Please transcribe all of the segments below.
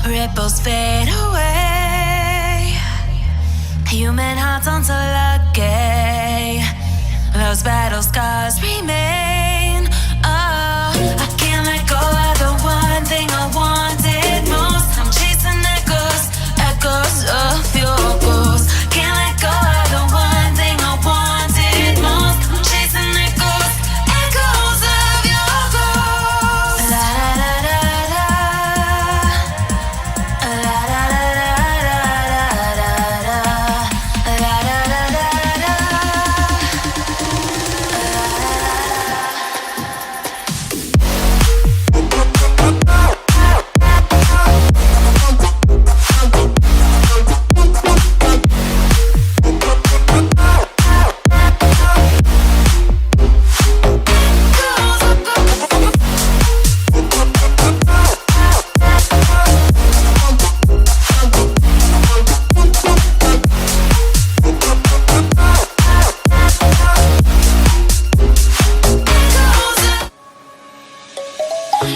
Ripples fade away. Human hearts aren't so lucky. Those battle scars remain. Oh, I can't let go of the one thing I wanted most. I'm chasing echoes, echoes of your ghost. Can't let go of the one thing I wanted most. I'm chasing echoes, echoes of your ghost. La da da da da. La da da da da da. La da da da da.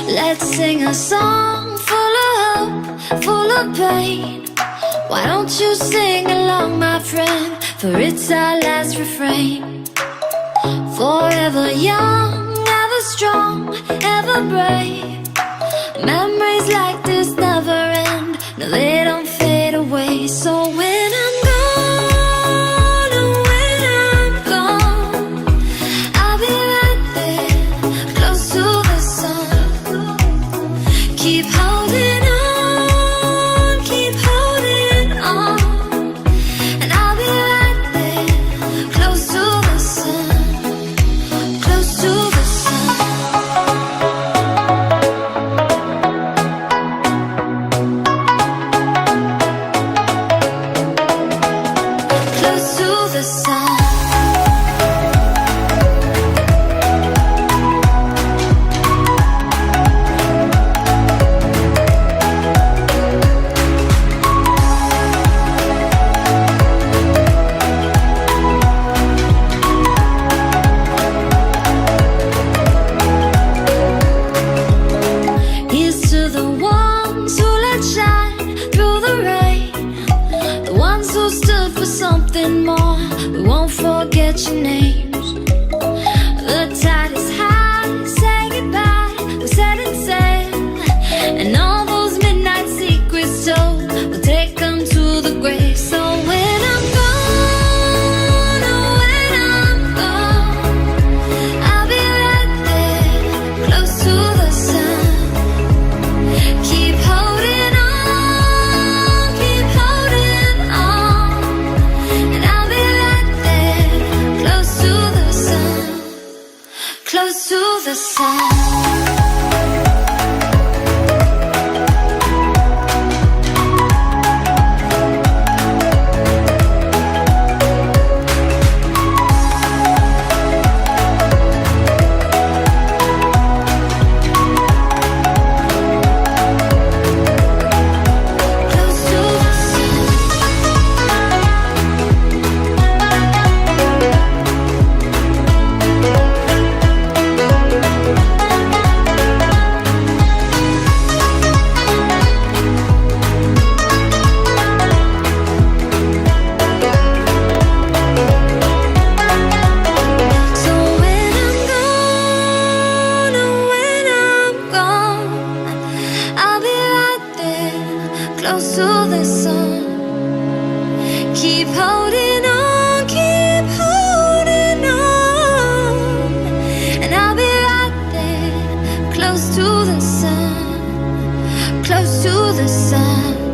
Let's sing a song full of hope, full of pain. Why don't you sing along, my friend? For it's our last refrain. Forever young, ever strong, ever brave. Memories like this never end. No, they don't fade away. So when I'm gone, oh, when I'm gone, I'll be right there, close to the sun. Keep holding on, keep holding on. And I'll be right there, close to the sun, close to the sun. Close to the sun. Here's to the ones who let shine through the rain, the ones who stood for something more. We won't forget your names. The tide is high, say goodbye, we're setting sail. And all those midnight secrets told, we'll take them to the grave. So when I'm gone, oh, when I'm gone, I'll be right there, close to the sun. Keep holding on, keep holding on. And I'll be right there, close to close to the sun, close to the sun.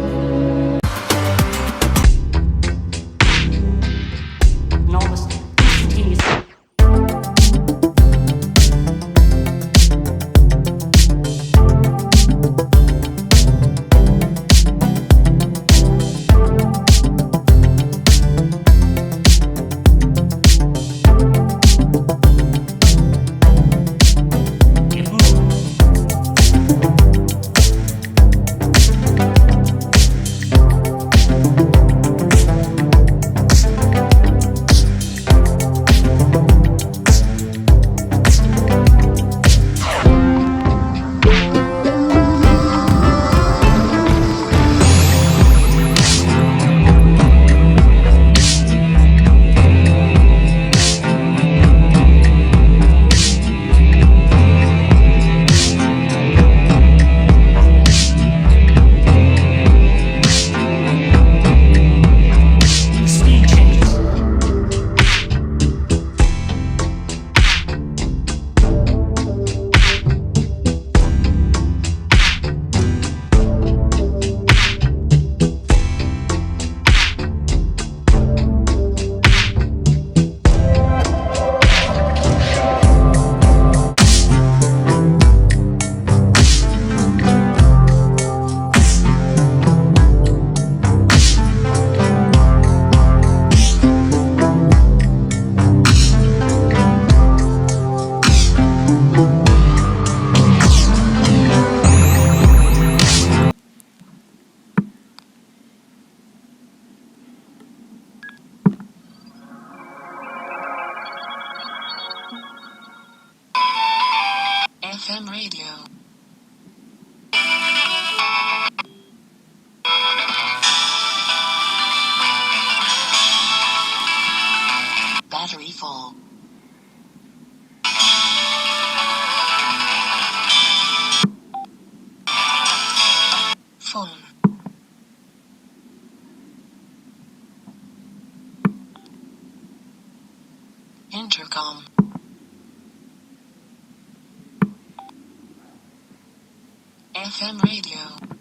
FM radio. Battery full. Phone. Intercom. FM radio.